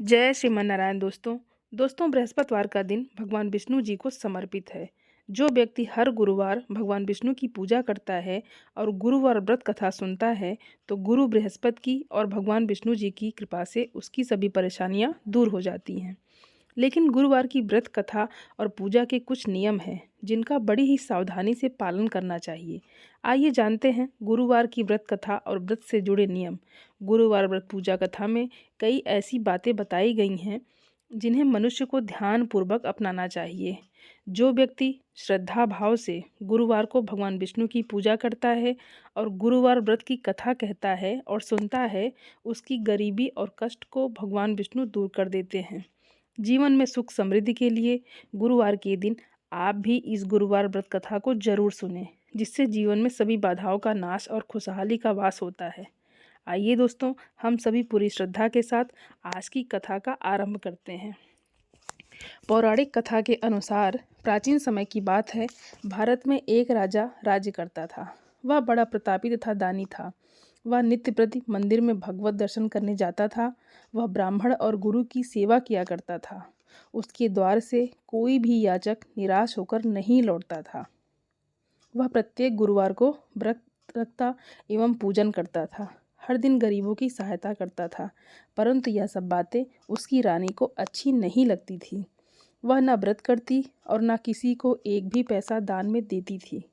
जय श्रीमन नारायण दोस्तों बृहस्पतिवार का दिन भगवान विष्णु जी को समर्पित है। जो व्यक्ति हर गुरुवार भगवान विष्णु की पूजा करता है और गुरुवार व्रत कथा सुनता है तो गुरु बृहस्पति की और भगवान विष्णु जी की कृपा से उसकी सभी परेशानियां दूर हो जाती हैं। लेकिन गुरुवार की व्रत कथा और पूजा के कुछ नियम हैं जिनका बड़ी ही सावधानी से पालन करना चाहिए। आइए जानते हैं गुरुवार की व्रत कथा और व्रत से जुड़े नियम। गुरुवार व्रत पूजा कथा में कई ऐसी बातें बताई गई हैं जिन्हें मनुष्य को ध्यानपूर्वक अपनाना चाहिए। जो व्यक्ति श्रद्धा भाव से गुरुवार को भगवान विष्णु की पूजा करता है और गुरुवार व्रत की कथा कहता है और सुनता है, उसकी गरीबी और कष्ट को भगवान विष्णु दूर कर देते हैं। जीवन में सुख समृद्धि के लिए गुरुवार के दिन आप भी इस गुरुवार व्रत कथा को जरूर सुनें, जिससे जीवन में सभी बाधाओं का नाश और खुशहाली का वास होता है। आइए दोस्तों, हम सभी पूरी श्रद्धा के साथ आज की कथा का आरंभ करते हैं। पौराणिक कथा के अनुसार प्राचीन समय की बात है। भारत में एक राजा राज्य करता था। वह बड़ा प्रतापी तथा दानी था। वह नित्य प्रति मंदिर में भगवत दर्शन करने जाता था। वह ब्राह्मण और गुरु की सेवा किया करता था। उसके द्वार से कोई भी याचक निराश होकर नहीं लौटता था। वह प्रत्येक गुरुवार को व्रत रखता एवं पूजन करता था। हर दिन गरीबों की सहायता करता था। परंतु यह सब बातें उसकी रानी को अच्छी नहीं लगती थी। वह न व्रत करती और न किसी को एक भी पैसा दान में देती थी।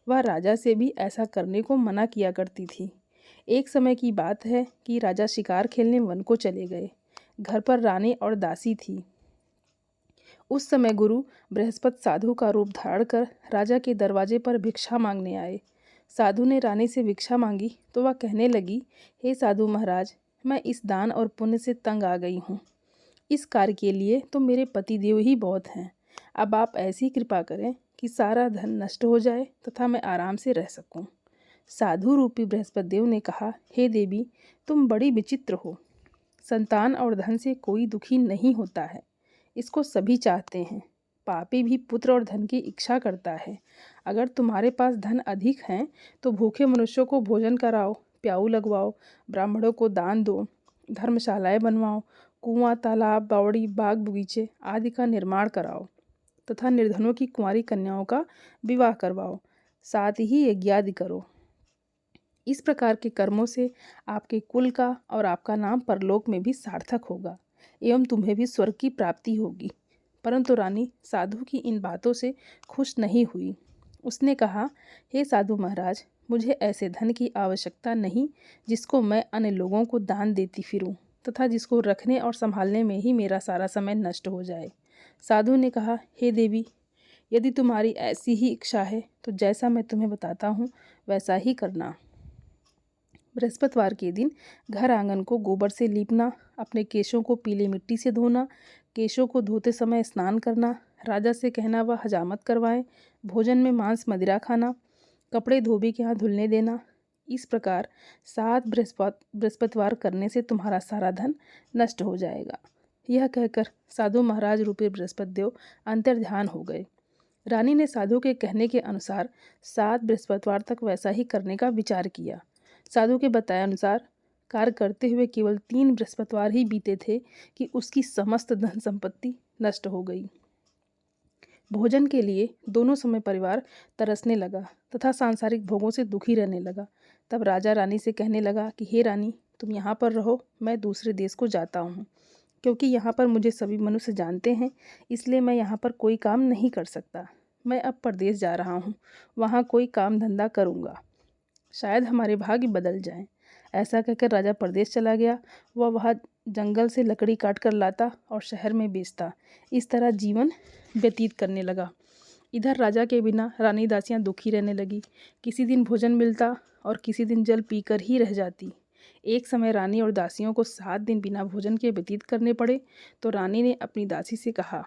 वह राजा से भी ऐसा करने को मना किया करती थी। एक समय की बात है कि राजा शिकार खेलने वन को चले गए। घर पर रानी और दासी थी। उस समय गुरु बृहस्पति साधु का रूप धारण कर राजा के दरवाजे पर भिक्षा मांगने आए। साधु ने रानी से भिक्षा मांगी तो वह कहने लगी, हे साधु महाराज, मैं इस दान और पुण्य से तंग आ गई हूँ। इस कार्य के लिए तो मेरे पतिदेव ही बहुत हैं। अब आप ऐसी कृपा करें कि सारा धन नष्ट हो जाए तथा मैं आराम से रह सकूं। साधु रूपी बृहस्पति देव ने कहा, हे देवी, तुम बड़ी विचित्र हो। संतान और धन से कोई दुखी नहीं होता है, इसको सभी चाहते हैं। पापी भी पुत्र और धन की इच्छा करता है। अगर तुम्हारे पास धन अधिक है तो भूखे मनुष्यों को भोजन कराओ, प्याऊ लगवाओ, ब्राह्मणों को दान दो, धर्मशालाएं बनवाओ, कुआं, तालाब, बावड़ी, बाग बगीचे आदि का निर्माण कराओ तथा निर्धनों की कुंवारी कन्याओं का विवाह करवाओ। साथ ही यज्ञ आदि करो। इस प्रकार के कर्मों से आपके कुल का और आपका नाम परलोक में भी सार्थक होगा एवं तुम्हें भी स्वर्ग की प्राप्ति होगी। परंतु रानी साधु की इन बातों से खुश नहीं हुई। उसने कहा, हे साधु महाराज, मुझे ऐसे धन की आवश्यकता नहीं जिसको मैं अन्य लोगों को दान देती फिरूं तथा जिसको रखने और संभालने में ही मेरा सारा समय नष्ट हो जाए। साधु ने कहा, हे देवी, यदि तुम्हारी ऐसी ही इच्छा है तो जैसा मैं तुम्हें बताता हूँ वैसा ही करना। बृहस्पतिवार के दिन घर आंगन को गोबर से लीपना, अपने केशों को पीले मिट्टी से धोना, केशों को धोते समय स्नान करना, राजा से कहना वह हजामत करवाएं, भोजन में मांस मदिरा खाना, कपड़े धोबी के यहाँ धुलने देना। इस प्रकार 7 बृहस्पतिवार करने से तुम्हारा सारा धन नष्ट हो जाएगा। यह कहकर साधु महाराज रूपी बृहस्पति देव अंतर्ध्यान हो गए। रानी ने साधु के कहने के अनुसार 7 बृहस्पतिवार तक वैसा ही करने का विचार किया। साधु के बताए अनुसार कार्य करते हुए केवल 3 बृहस्पतिवार ही बीते थे कि उसकी समस्त धन संपत्ति नष्ट हो गई। भोजन के लिए दोनों समय परिवार तरसने लगा तथा सांसारिक भोगों से दुखी रहने लगा। तब राजा रानी से कहने लगा कि हे रानी, तुम यहाँ पर रहो, मैं दूसरे देश को जाता हूँ। क्योंकि यहाँ पर मुझे सभी मनुष्य जानते हैं, इसलिए मैं यहाँ पर कोई काम नहीं कर सकता। मैं अब परदेश जा रहा हूँ, वहाँ कोई काम धंधा करूँगा। शायद हमारे भाग्य बदल जाएं। ऐसा कहकर राजा परदेश चला गया। वह वहाँ जंगल से लकड़ी काट कर लाता और शहर में बेचता। इस तरह जीवन व्यतीत करने लगा। इधर राजा के बिना रानी दासियां दुखी रहने लगी। किसी दिन भोजन मिलता और किसी दिन जल पीकर ही रह जाती। एक समय रानी और दासियों को 7 दिन बिना भोजन के व्यतीत करने पड़े तो रानी ने अपनी दासी से कहा,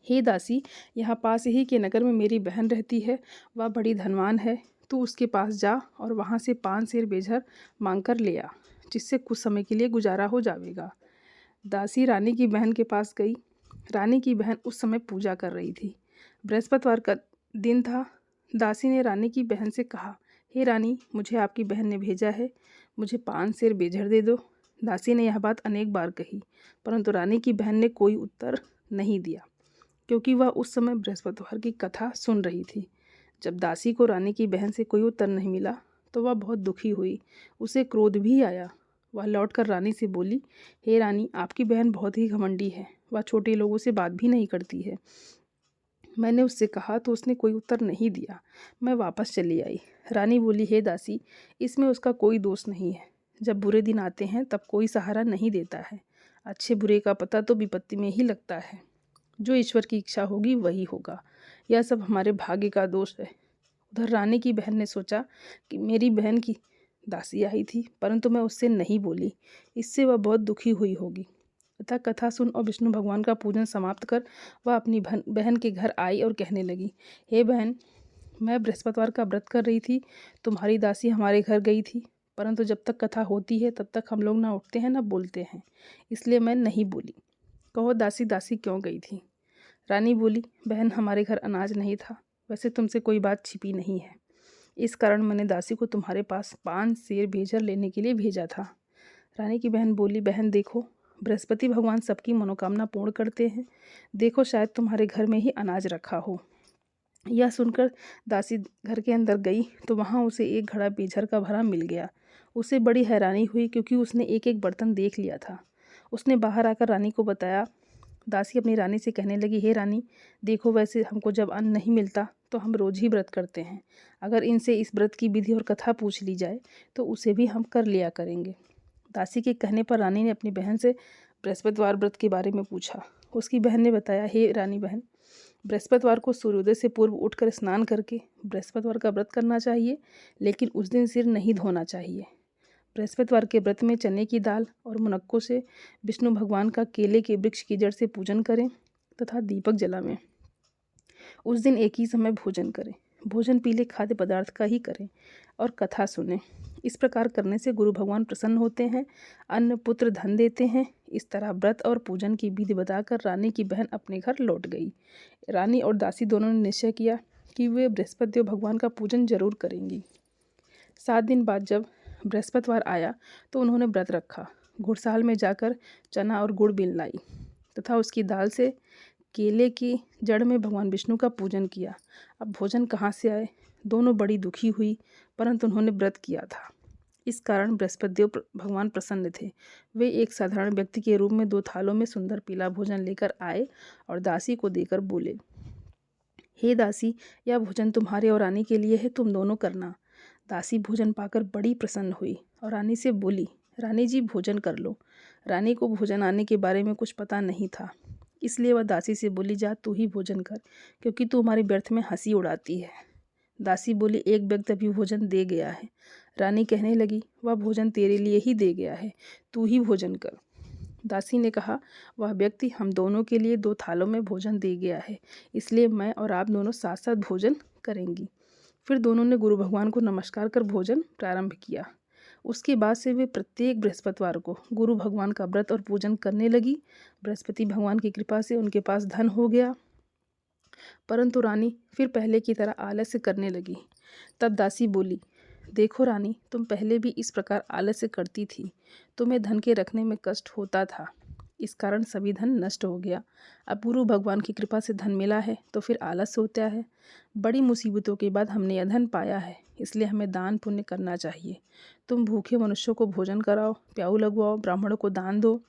हे दासी, यहाँ पास ही के नगर में मेरी बहन रहती है। वह बड़ी धनवान है। तू उसके पास जा और वहाँ से 5 सेर बेझर मांग कर ले आ, जिससे कुछ समय के लिए गुजारा हो जाएगा। दासी रानी की बहन के पास गई। रानी की बहन उस समय पूजा कर रही थी। बृहस्पतिवार का दिन था। दासी ने रानी की बहन से कहा, हे रानी, मुझे आपकी बहन ने भेजा है, मुझे 5 सेर बेझर दे दो। दासी ने यह बात अनेक बार कही, परंतु रानी की बहन ने कोई उत्तर नहीं दिया, क्योंकि वह उस समय बृहस्पतिवार की कथा सुन रही थी। जब दासी को रानी की बहन से कोई उत्तर नहीं मिला तो वह बहुत दुखी हुई। उसे क्रोध भी आया। वह लौटकर रानी से बोली, हे रानी, आपकी बहन बहुत ही घमंडी है। वह छोटे लोगों से बात भी नहीं करती है। मैंने उससे कहा तो उसने कोई उत्तर नहीं दिया। मैं वापस चली आई। रानी बोली, हे दासी, इसमें उसका कोई दोष नहीं है। जब बुरे दिन आते हैं तब कोई सहारा नहीं देता है। अच्छे बुरे का पता तो विपत्ति में ही लगता है। जो ईश्वर की इच्छा होगी वही होगा। यह सब हमारे भाग्य का दोष है। उधर रानी की बहन ने सोचा कि मेरी बहन की दासी आई थी, परंतु मैं उससे नहीं बोली, इससे वह बहुत दुखी हुई होगी। अतः कथा सुन और विष्णु भगवान का पूजन समाप्त कर वह अपनी बहन के घर आई और कहने लगी, हे बहन, मैं बृहस्पतिवार का व्रत कर रही थी। तुम्हारी दासी हमारे घर गई थी, परंतु जब तक कथा होती है तब तक हम लोग ना उठते हैं ना बोलते हैं, इसलिए मैं नहीं बोली। कहो दासी, दासी क्यों गई थी? रानी बोली, बहन, हमारे घर अनाज नहीं था। वैसे तुमसे कोई बात छिपी नहीं है, इस कारण मैंने दासी को तुम्हारे पास 5 सेर भेजर लेने के लिए भेजा था। रानी की बहन बोली, बहन देखो, बृहस्पति भगवान सबकी मनोकामना पूर्ण करते हैं। देखो, शायद तुम्हारे घर में ही अनाज रखा हो। यह सुनकर दासी घर के अंदर गई तो वहाँ उसे एक घड़ा बेझर का भरा मिल गया। उसे बड़ी हैरानी हुई, क्योंकि उसने एक एक बर्तन देख लिया था। उसने बाहर आकर रानी को बताया। दासी अपनी रानी से कहने लगी, हे रानी, देखो, वैसे हमको जब अन्न नहीं मिलता तो हम रोज ही व्रत करते हैं। अगर इनसे इस व्रत की विधि और कथा पूछ ली जाए तो उसे भी हम कर लिया करेंगे। दासी के कहने पर रानी ने अपनी बहन से बृहस्पतिवार व्रत के बारे में पूछा। उसकी बहन ने बताया, हे रानी बहन, बृहस्पतिवार को सूर्योदय से पूर्व उठकर स्नान करके बृहस्पतिवार का व्रत करना चाहिए, लेकिन उस दिन सिर नहीं धोना चाहिए। बृहस्पतिवार के व्रत में चने की दाल और मुनक्कों से विष्णु भगवान का केले के वृक्ष की जड़ से पूजन करें तथा दीपक जलावें। उस दिन एक ही समय भोजन करें। भोजन पीले खाद्य पदार्थ का ही करें और कथा सुनें। इस प्रकार करने से गुरु भगवान प्रसन्न होते हैं, अन्न पुत्र धन देते हैं। इस तरह व्रत और पूजन की विधि बताकर रानी की बहन अपने घर लौट गई। रानी और दासी दोनों ने निश्चय किया कि वे बृहस्पति भगवान का पूजन जरूर करेंगी। 7 दिन बाद जब बृहस्पतिवार आया तो उन्होंने व्रत रखा। घुड़साल में जाकर चना और गुड़ बीन लाई तथा उसकी दाल से केले की जड़ में भगवान विष्णु का पूजन किया। अब भोजन कहाँ से आए? दोनों बड़ी दुखी हुई, परंतु उन्होंने व्रत किया था। इस कारण बृहस्पति भगवान प्रसन्न थे। वे एक साधारण व्यक्ति के रूप में 2 थालों में सुंदर पीला भोजन लेकर आए और दासी को देकर बोले, हे दासी, यह भोजन तुम्हारे और रानी के लिए है, तुम दोनों करना। दासी भोजन पाकर बड़ी प्रसन्न हुई और रानी से बोली, रानी जी, भोजन कर लो। रानी को भोजन आने के बारे में कुछ पता नहीं था, इसलिए वह दासी से बोली, जा तू ही भोजन कर, क्योंकि तू हमारे व्यर्थ में हंसी उड़ाती है। दासी बोली, एक व्यक्ति अभी भोजन दे गया है। रानी कहने लगी, वह भोजन तेरे लिए ही दे गया है, तू ही भोजन कर। दासी ने कहा, वह व्यक्ति हम दोनों के लिए 2 थालों में भोजन दे गया है, इसलिए मैं और आप दोनों साथ साथ भोजन करेंगी। फिर दोनों ने गुरु भगवान को नमस्कार कर भोजन प्रारंभ किया। उसके बाद से वे प्रत्येक बृहस्पतिवार को गुरु भगवान का व्रत और पूजन करने लगी। बृहस्पति भगवान की कृपा से उनके पास धन हो गया, परंतु रानी फिर पहले की तरह आलस्य करने लगी। तब दासी बोली, देखो रानी, तुम पहले भी इस प्रकार आलस्य करती थी। तुम्हें धन के रखने में कष्ट होता था, इस कारण सभी धन नष्ट हो गया। अब गुरु भगवान की कृपा से धन मिला है तो फिर आलस्य होता है। बड़ी मुसीबतों के बाद हमने यह धन पाया है, इसलिए हमें दान पुण्य करना चाहिए। तुम भूखे मनुष्यों को भोजन कराओ, प्याऊ लगवाओ, ब्राह्मणों को दान दो,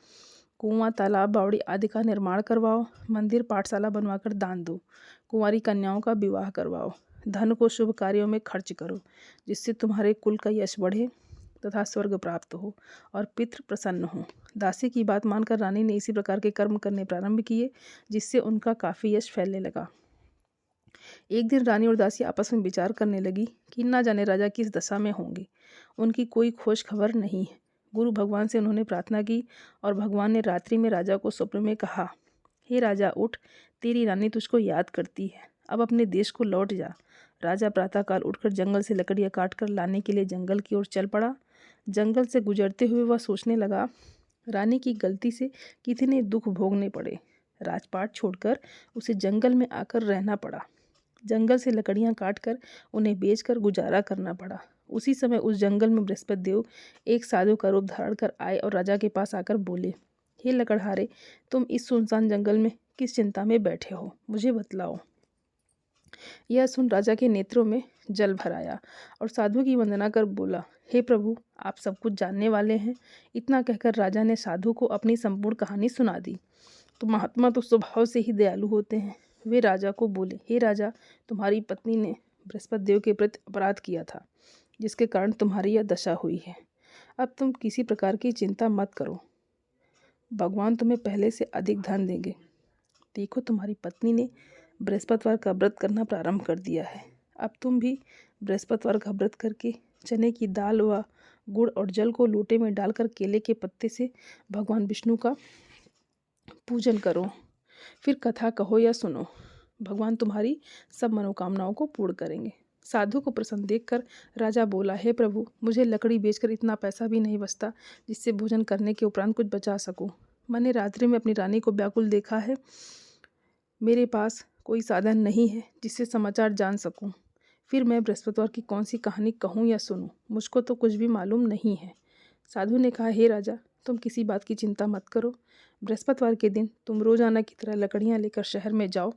कुआं, तालाब, बावड़ी आदि का निर्माण करवाओ, मंदिर पाठशाला बनवाकर दान दो, कुंवारी कन्याओं का विवाह करवाओ। धन को शुभ कार्यों में खर्च करो, जिससे तुम्हारे कुल का यश बढ़े तथा स्वर्ग प्राप्त हो और पितृ प्रसन्न हो। दासी की बात मानकर रानी ने इसी प्रकार के कर्म करने प्रारंभ किए, जिससे उनका काफ़ी यश फैलने लगा। एक दिन रानी और दासी आपस में विचार करने लगी कि ना जाने राजा किस दशा में होंगे। उनकी कोई खोज खबर नहीं है। गुरु भगवान से उन्होंने प्रार्थना की और भगवान ने रात्रि में राजा को स्वप्न में कहा, हे राजा, उठ, तेरी रानी तुझको याद करती है, अब अपने देश को लौट जा। राजा प्रातःकाल उठकर जंगल से लकड़ियाँ काटकर लाने के लिए जंगल की ओर चल पड़ा। जंगल से गुजरते हुए वह सोचने लगा, रानी की गलती से कितने दुख भोगने पड़े। राजपाट छोड़कर उसे जंगल में आकर रहना पड़ा। जंगल से लकड़ियाँ काटकर उन्हें बेचकर गुजारा करना पड़ा। उसी समय उस जंगल में बृहस्पति देव एक साधु का रूप धारण कर आए और राजा के पास आकर बोले, हे लकड़हारे, तुम इस सुनसान जंगल में किस चिंता में बैठे हो, मुझे बतलाओ। यह सुन राजा के नेत्रों में जल भर आया और साधु की वंदना कर बोला, हे प्रभु, आप सब कुछ जानने वाले हैं। इतना कहकर राजा ने साधु को अपनी संपूर्ण कहानी सुना दी। तो महात्मा तो स्वभाव से ही दयालु होते हैं। वे राजा को बोले, हे राजा, तुम्हारी पत्नी ने बृहस्पति देव के प्रति अपराध किया था, जिसके कारण तुम्हारी यह दशा हुई है। अब तुम किसी प्रकार की चिंता मत करो, भगवान तुम्हें पहले से अधिक धन देंगे। देखो, तुम्हारी पत्नी ने बृहस्पतिवार का व्रत करना प्रारंभ कर दिया है। अब तुम भी बृहस्पतिवार का व्रत करके चने की दाल व गुड़ और जल को लोटे में डालकर केले के पत्ते से भगवान विष्णु का पूजन करो। फिर कथा कहो या सुनो, भगवान तुम्हारी सब मनोकामनाओं को पूर्ण करेंगे। साधु को प्रसन्न देखकर राजा बोला, हे प्रभु, मुझे लकड़ी बेचकर इतना पैसा भी नहीं बचता जिससे भोजन करने के उपरांत कुछ बचा सकूं। मैंने रात्रि में अपनी रानी को व्याकुल देखा है। मेरे पास कोई साधन नहीं है जिससे समाचार जान सकूं। फिर मैं बृहस्पतिवार की कौन सी कहानी कहूं या सुनूं, मुझको तो कुछ भी मालूम नहीं है। साधु ने कहा, हे राजा, तुम किसी बात की चिंता मत करो। बृहस्पतिवार के दिन तुम रोजाना की तरह लकड़ियां लेकर शहर में जाओ।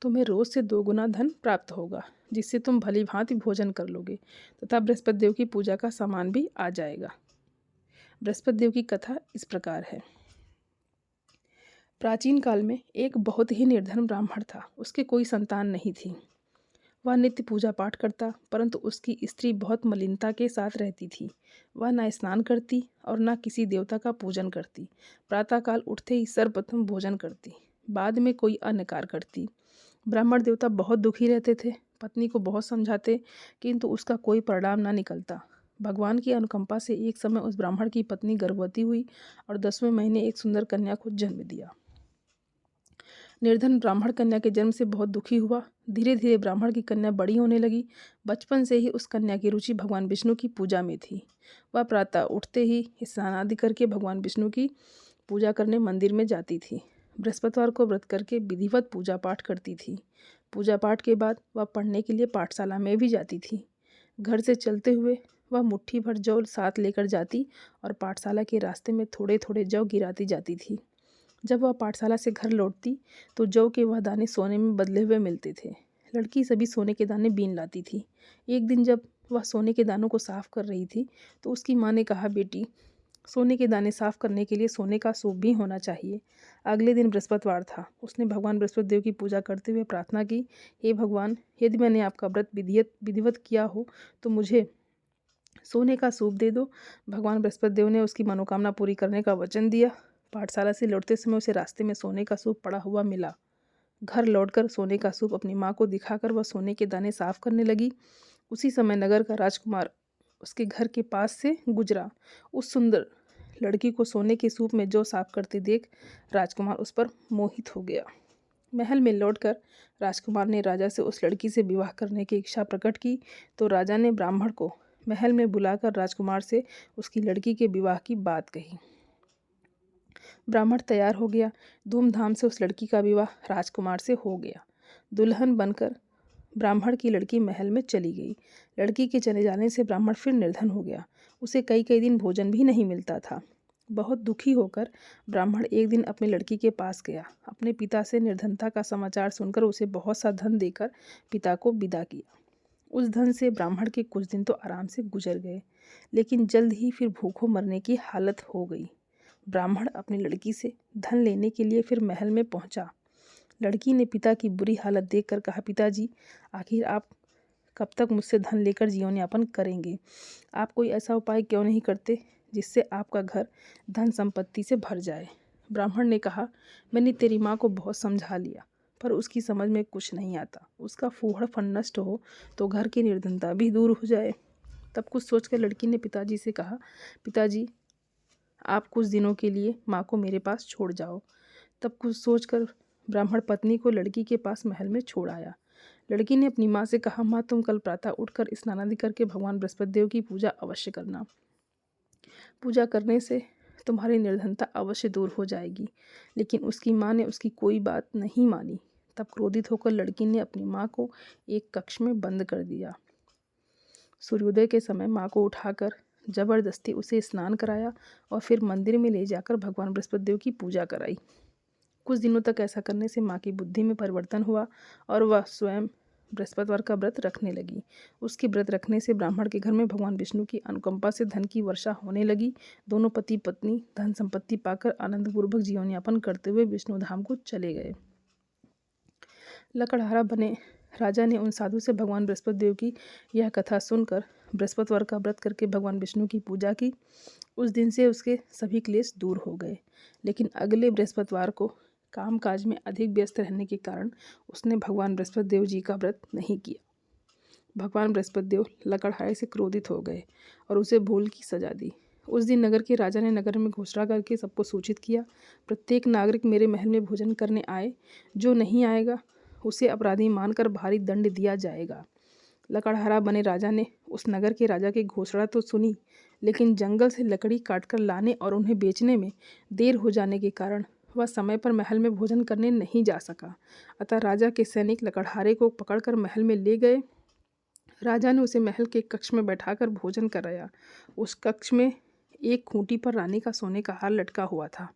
तुम्हें रोज से 2 गुना धन प्राप्त होगा, जिससे तुम भली भांति भोजन कर लोगे तथा बृहस्पति देव की पूजा का सामान भी आ जाएगा। बृहस्पति देव की कथा इस प्रकार है। प्राचीन काल में एक बहुत ही निर्धन ब्राह्मण था। उसके कोई संतान नहीं थी। वह नित्य पूजा पाठ करता, परंतु उसकी स्त्री बहुत मलिनता के साथ रहती थी। वह न स्नान करती और न किसी देवता का पूजन करती। प्रातःकाल उठते ही सर्वप्रथम भोजन करती, बाद में कोई अन्य कार्य करती। ब्राह्मण देवता बहुत दुखी रहते थे। पत्नी को बहुत समझाते, किंतु उसका कोई परिणाम न निकलता। भगवान की अनुकंपा से एक समय उस ब्राह्मण की पत्नी गर्भवती हुई और 10वें महीने एक सुंदर कन्या को जन्म दिया। निर्धन ब्राह्मण कन्या के जन्म से बहुत दुखी हुआ। धीरे धीरे ब्राह्मण की कन्या बड़ी होने लगी। बचपन से ही उस कन्या की रुचि भगवान विष्णु की पूजा में थी। वह प्रातः उठते ही स्नान आदि करके भगवान विष्णु की पूजा करने मंदिर में जाती थी। बृहस्पतिवार को व्रत करके विधिवत पूजा पाठ करती थी। पूजा पाठ के बाद वह पढ़ने के लिए पाठशाला में भी जाती थी। घर से चलते हुए वह मुट्ठी भर जौ साथ लेकर जाती और पाठशाला के रास्ते में थोड़े थोड़े जौ गिराती जाती थी। जब वह पाठशाला से घर लौटती तो जौ के वह दाने सोने में बदले हुए मिलते थे। लड़की सभी सोने के दाने बीन लाती थी। एक दिन जब वह सोने के दानों को साफ कर रही थी तो उसकी माँ ने कहा, बेटी, सोने के दाने साफ करने के लिए सोने का सूप भी होना चाहिए। अगले दिन बृहस्पतिवार था। उसने भगवान बृहस्पति देव की पूजा करते हुए प्रार्थना की, हे भगवान, यदि मैंने आपका व्रत विधिवत किया हो तो मुझे सोने का सूप दे दो। भगवान बृहस्पति देव ने उसकी मनोकामना पूरी करने का वचन दिया। पाठशाला से लौटते समय उसे रास्ते में सोने का सूप पड़ा हुआ मिला। घर लौटकर सोने का सूप अपनी माँ को दिखाकर वह सोने के दाने साफ करने लगी। उसी समय नगर का राजकुमार उसके घर के पास से गुजरा। उस सुंदर लड़की को सोने के सूप में जौ साफ करते देख राजकुमार उस पर मोहित हो गया। महल में लौटकर राजकुमार ने राजा से उस लड़की से विवाह करने की इच्छा प्रकट की तो राजा ने ब्राह्मण को महल में बुलाकर राजकुमार से उसकी लड़की के विवाह की बात कही। ब्राह्मण तैयार हो गया। धूमधाम से उस लड़की का विवाह राजकुमार से हो गया। दुल्हन बनकर ब्राह्मण की लड़की महल में चली गई। लड़की के चले जाने से ब्राह्मण फिर निर्धन हो गया। उसे कई कई दिन भोजन भी नहीं मिलता था। बहुत दुखी होकर ब्राह्मण एक दिन अपनी लड़की के पास गया। अपने पिता से निर्धनता का समाचार सुनकर उसे बहुत सा धन देकर पिता को विदा किया। उस धन से ब्राह्मण के कुछ दिन तो आराम से गुजर गए, लेकिन जल्द ही फिर भूखों मरने की हालत हो गई। ब्राह्मण अपनी लड़की से धन लेने के लिए फिर महल में पहुंचा। लड़की ने पिता की बुरी हालत देखकर कहा, पिताजी, आखिर आप कब तक मुझसे धन लेकर जीवन यापन करेंगे? आप कोई ऐसा उपाय क्यों नहीं करते जिससे आपका घर धन संपत्ति से भर जाए? ब्राह्मण ने कहा, मैंने तेरी माँ को बहुत समझा लिया, पर उसकी समझ में कुछ नहीं आता। उसका फूहड़पन नष्ट हो तो घर की निर्धनता भी दूर हो जाए। तब कुछ सोचकर लड़की ने पिताजी से कहा, पिताजी, आप कुछ दिनों के लिए माँ को मेरे पास छोड़ जाओ। तब कुछ सोचकर ब्राह्मण पत्नी को लड़की के पास महल में छोड़ आया। लड़की ने अपनी माँ से कहा, माँ, तुम कल प्रातः उठकर स्नान आदि करके भगवान बृहस्पति देव की पूजा अवश्य करना। पूजा करने से तुम्हारी निर्धनता अवश्य दूर हो जाएगी। लेकिन उसकी माँ ने उसकी कोई बात नहीं मानी। तब क्रोधित होकर लड़की ने अपनी माँ को एक कक्ष में बंद कर दिया। सूर्योदय के समय माँ को उठाकर जबरदस्ती उसे स्नान कराया और फिर मंदिर में ले जाकर भगवान बृहस्पति देव की पूजा कराई। कुछ दिनों तक ऐसा करने से माँ की बुद्धि में परिवर्तन हुआ और वह स्वयं बृहस्पतिवार का व्रत रखने लगी। उसके व्रत रखने से ब्राह्मण के घर में भगवान विष्णु की अनुकंपा से धन की वर्षा होने लगी। दोनों पति पत्नी धन संपत्ति पाकर आनंदपूर्वक जीवन यापन करते हुए विष्णु धाम को चले गए। लकड़हारा बने राजा ने उन साधु से भगवान बृहस्पति देव की यह कथा सुनकर बृहस्पतिवार का व्रत करके भगवान विष्णु की पूजा की। उस दिन से उसके सभी क्लेश दूर हो गए। लेकिन अगले बृहस्पतिवार को कामकाज में अधिक व्यस्त रहने के कारण उसने भगवान बृहस्पति देव जी का व्रत नहीं किया। भगवान बृहस्पति देव लकड़हारे से क्रोधित हो गए और उसे भूल की सजा दी। उस दिन नगर के राजा ने नगर में घोषणा करके सबको सूचित किया, प्रत्येक नागरिक मेरे महल में भोजन करने आए, जो नहीं आएगा उसे अपराधी मानकर भारी दंड दिया जाएगा। लकड़हारा बने राजा ने उस नगर के राजा की घोषणा तो सुनी, लेकिन जंगल से लकड़ी काटकर लाने और उन्हें बेचने में देर हो जाने के कारण वह समय पर महल में भोजन करने नहीं जा सका। अतः राजा के सैनिक लकड़हारे को पकड़कर महल में ले गए। राजा ने उसे महल के कक्ष में बैठाकर भोजन कराया। उस कक्ष में एक खूंटी पर रानी का सोने का हार लटका हुआ था।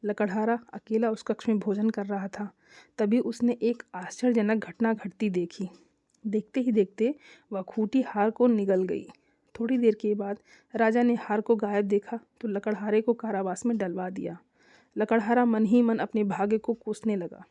लकड़हारा अकेला उस कक्ष में भोजन कर रहा था। तभी उसने एक आश्चर्यजनक घटना घटती देखी। देखते ही देखते वह खूंटी हार को निगल गई। थोड़ी देर के बाद राजा ने हार को गायब देखा तो लकड़हारे को कारावास में डलवा दिया। लकड़हारा मन ही मन अपने भाग्य को कोसने लगा।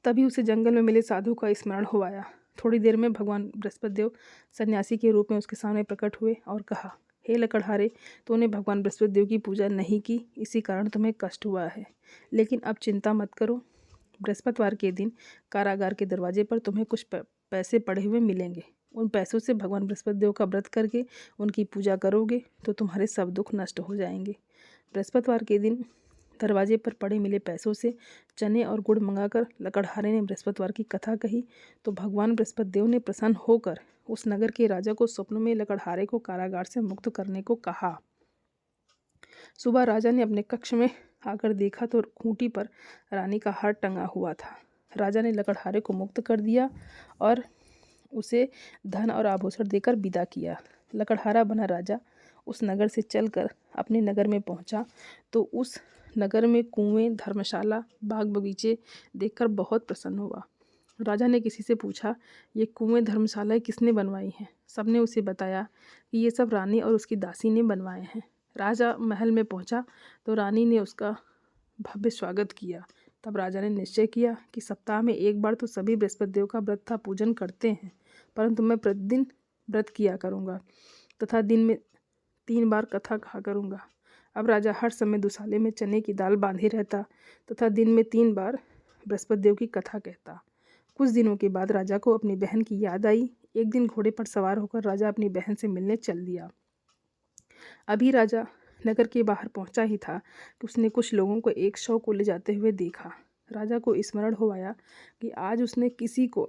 तभी उसे जंगल में मिले साधु का स्मरण हो आया। थोड़ी देर में भगवान बृहस्पति देव सन्यासी के रूप में उसके सामने प्रकट हुए और कहा, हे लकड़हारे, तूने भगवान बृहस्पति देव की पूजा नहीं की, इसी कारण तुम्हें कष्ट हुआ है। लेकिन अब चिंता मत करो, बृहस्पतिवार के दिन कारागार के दरवाजे पर तुम्हें कुछ पैसे पड़े हुए मिलेंगे। उन पैसों से भगवान बृहस्पति देव का व्रत करके उनकी पूजा करोगे तो तुम्हारे सब दुख नष्ट हो जाएंगे। बृहस्पतिवार के दिन दरवाजे पर पड़े मिले पैसों से चने और गुड़ मंगाकर लकड़हारे ने बृहस्पतिवार की कथा कही तो भगवान बृहस्पति देव ने प्रसन्न होकर उस नगर के राजा को स्वप्न में लकड़हारे को कारागार से मुक्त करने को कहा। सुबह राजा ने अपने कक्ष में आकर देखा तो खूंटी पर रानी का हार टंगा हुआ था। राजा ने लकड़हारे को मुक्त कर दिया और उसे धन और आभूषण देकर विदा किया। लकड़हारा बना राजा उस नगर से चलकर अपने नगर में पहुंचा तो उस नगर में कुएं, धर्मशाला, बाग बगीचे देखकर बहुत प्रसन्न हुआ। राजा ने किसी से पूछा, ये कुएं धर्मशालाएं किसने बनवाई हैं? सबने उसे बताया कि ये सब रानी और उसकी दासी ने बनवाए हैं। राजा महल में पहुंचा तो रानी ने उसका भव्य स्वागत किया। तब राजा ने निश्चय किया कि सप्ताह में एक बार तो सभी बृहस्पति देव का व्रत था पूजन करते हैं, परंतु मैं प्रतिदिन व्रत किया करूँगा तथा दिन में 3 बार कथा कहा करूँगा। अब राजा हर समय दुसाले में चने की दाल बांधे रहता तथा दिन में 3 बार बृहस्पति देव की कथा कहता। कुछ दिनों के बाद राजा को अपनी बहन की याद आई। एक दिन घोड़े पर सवार होकर राजा अपनी बहन से मिलने चल दिया। अभी राजा नगर के बाहर पहुंचा ही था कि उसने कुछ लोगों को एक शव को ले जाते हुए देखा। राजा को स्मरण हो आया कि आज उसने किसी को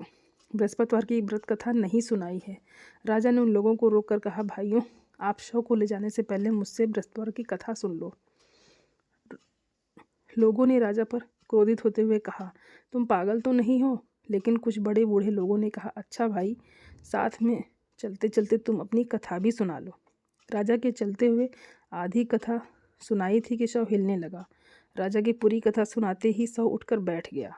बृहस्पतिवार की व्रत कथा नहीं सुनाई है। राजा ने उन लोगों को रोककर कहा, भाइयों, आप शव को ले जाने से पहले मुझसे बृहस्पतिवार की कथा सुन लो। लोगों ने राजा पर क्रोधित होते हुए कहा, तुम पागल तो नहीं हो? लेकिन कुछ बड़े बूढ़े लोगों ने कहा, अच्छा भाई, साथ में चलते चलते तुम अपनी कथा भी सुना लो। राजा के चलते हुए आधी कथा सुनाई थी कि शव हिलने लगा। राजा की पूरी कथा सुनाते ही शव उठकर बैठ गया।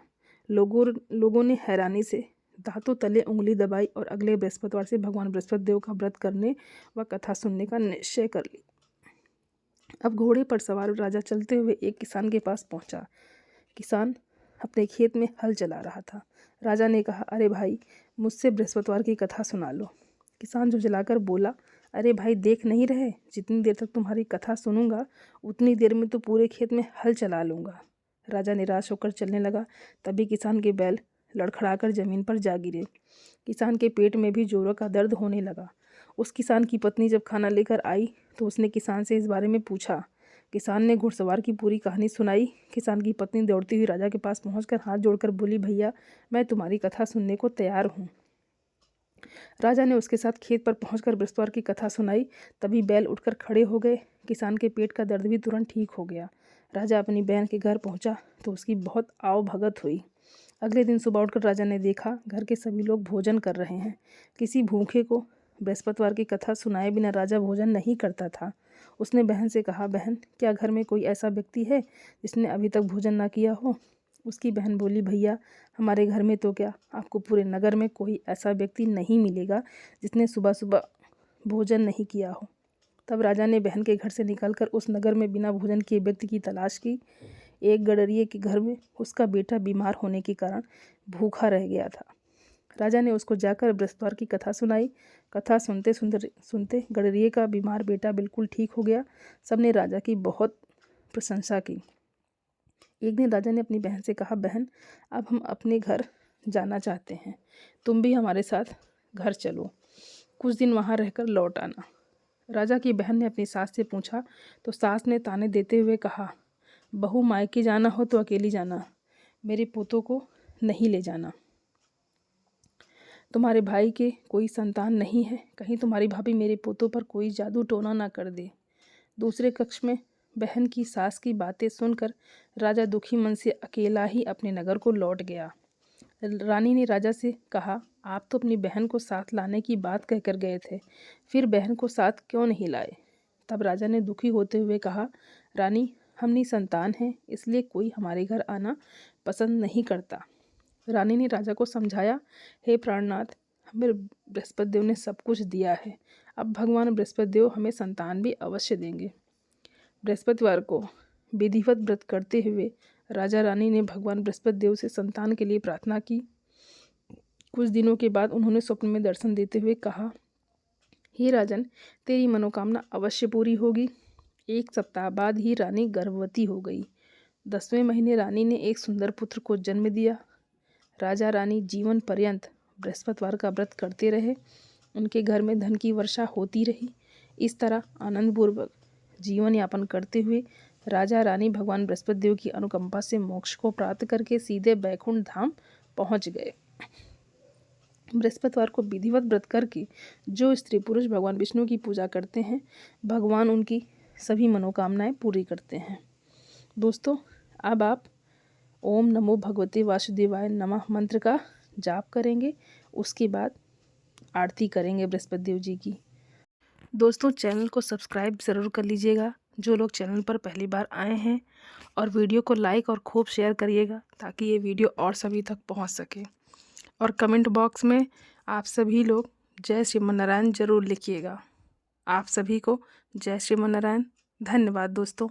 लोगों ने हैरानी से दांतों तले उंगली दबाई और अगले बृहस्पतिवार से भगवान बृहस्पति देव का व्रत करने व कथा सुनने का निश्चय कर लिया। अब घोड़े पर सवार राजा चलते हुए एक किसान के पास पहुंचा। किसान अपने खेत में हल चला रहा था। राजा ने कहा, अरे भाई, मुझसे बृहस्पतिवार की कथा सुना लो। किसान झुंझलाकर बोला, अरे भाई, देख नहीं रहे, जितनी देर तक तुम्हारी कथा सुनूंगा उतनी देर में तो पूरे खेत में हल चला लूँगा। राजा निराश होकर चलने लगा। तभी किसान के बैल लड़खड़ाकर जमीन पर जा गिरे। किसान के पेट में भी जोरों का दर्द होने लगा। उस किसान की पत्नी जब खाना लेकर आई तो उसने किसान से इस बारे में पूछा। किसान ने घुड़सवार की पूरी कहानी सुनाई। किसान की पत्नी दौड़ती हुई राजा के पास पहुंचकर हाथ जोड़कर बोली, भैया, मैं तुम्हारी कथा सुनने को तैयार हूँ। राजा ने उसके साथ खेत पर पहुंचकर बृहस्पतिवार की कथा सुनाई। तभी बैल उठकर खड़े हो गए। किसान के पेट का दर्द भी तुरंत ठीक हो गया। राजा अपनी बहन के घर पहुंचा तो उसकी बहुत आव भगत हुई। अगले दिन सुबह उठकर राजा ने देखा घर के सभी लोग भोजन कर रहे हैं। किसी भूखे को बृहस्पतिवार की कथा सुनाए बिना राजा भोजन नहीं करता था। उसने बहन से कहा, बहन, क्या घर में कोई ऐसा व्यक्ति है जिसने अभी तक भोजन ना किया हो? उसकी बहन बोली, भैया, हमारे घर में तो क्या, आपको पूरे नगर में कोई ऐसा व्यक्ति नहीं मिलेगा जिसने सुबह सुबह भोजन नहीं किया हो। तब राजा ने बहन के घर से निकलकर उस नगर में बिना भोजन किए व्यक्ति की तलाश की। एक गडरिये के घर में उसका बेटा बीमार होने के कारण भूखा रह गया था। राजा ने उसको जाकर बृहस्पतिवार की कथा सुनाई। कथा सुनते सुनते गडरिये का बीमार बेटा बिल्कुल ठीक हो गया। सबने राजा की बहुत प्रशंसा की। एक दिन राजा ने अपनी बहन से कहा, बहन, अब हम अपने घर जाना चाहते हैं, तुम भी हमारे साथ घर चलो, कुछ दिन वहाँ रहकर लौट आना। राजा की बहन ने अपनी सास से पूछा तो सास ने ताने देते हुए कहा, बहू, मायके जाना हो तो अकेली जाना, मेरे पोतों को नहीं ले जाना। तुम्हारे भाई के कोई संतान नहीं है, कहीं तुम्हारी भाभी मेरे पोतों पर कोई जादू टोना ना कर दे। दूसरे कक्ष में बहन की सास की बातें सुनकर राजा दुखी मन से अकेला ही अपने नगर को लौट गया। रानी ने राजा से कहा, आप तो अपनी बहन को साथ लाने की बात कहकर गए थे, फिर बहन को साथ क्यों नहीं लाए? तब राजा ने दुखी होते हुए कहा, रानी, हम निसंतान हैं, इसलिए कोई हमारे घर आना पसंद नहीं करता। रानी ने राजा को समझाया, हे प्राणनाथ, हमें बृहस्पति देव ने सब कुछ दिया है, अब भगवान बृहस्पति देव हमें संतान भी अवश्य देंगे। बृहस्पतिवार को विधिवत व्रत करते हुए राजा रानी ने भगवान बृहस्पति देव से संतान के लिए प्रार्थना की। कुछ दिनों के बाद उन्होंने स्वप्न में दर्शन देते हुए कहा, हे राजन, तेरी मनोकामना अवश्य पूरी होगी। 1 सप्ताह बाद ही रानी गर्भवती हो गई। 10वें महीने रानी ने एक सुंदर पुत्र को जन्म दिया। राजा रानी जीवन पर्यंत बृहस्पतिवार का व्रत करते रहे। उनके घर में धन की वर्षा होती रही। इस तरह आनंदपूर्वक जीवन यापन करते हुए राजा रानी भगवान बृहस्पति देव की अनुकंपा से मोक्ष को प्राप्त करके सीधे बैकुंठ धाम पहुंच गए। बृहस्पतिवार को विधिवत व्रत करके जो स्त्री पुरुष भगवान विष्णु की पूजा करते हैं, भगवान उनकी सभी मनोकामनाएं पूरी करते हैं। दोस्तों, अब आप ओम नमो भगवते वासुदेवाय नमः मंत्र का जाप करेंगे, उसके बाद आरती करेंगे बृहस्पति देव जी की। दोस्तों, चैनल को सब्सक्राइब ज़रूर कर लीजिएगा जो लोग चैनल पर पहली बार आए हैं, और वीडियो को लाइक और खूब शेयर करिएगा ताकि ये वीडियो और सभी तक पहुंच सके। और कमेंट बॉक्स में आप सभी लोग जय श्रीमन्नारायण ज़रूर लिखिएगा। आप सभी को जय श्रीमन्नारायण। धन्यवाद दोस्तों।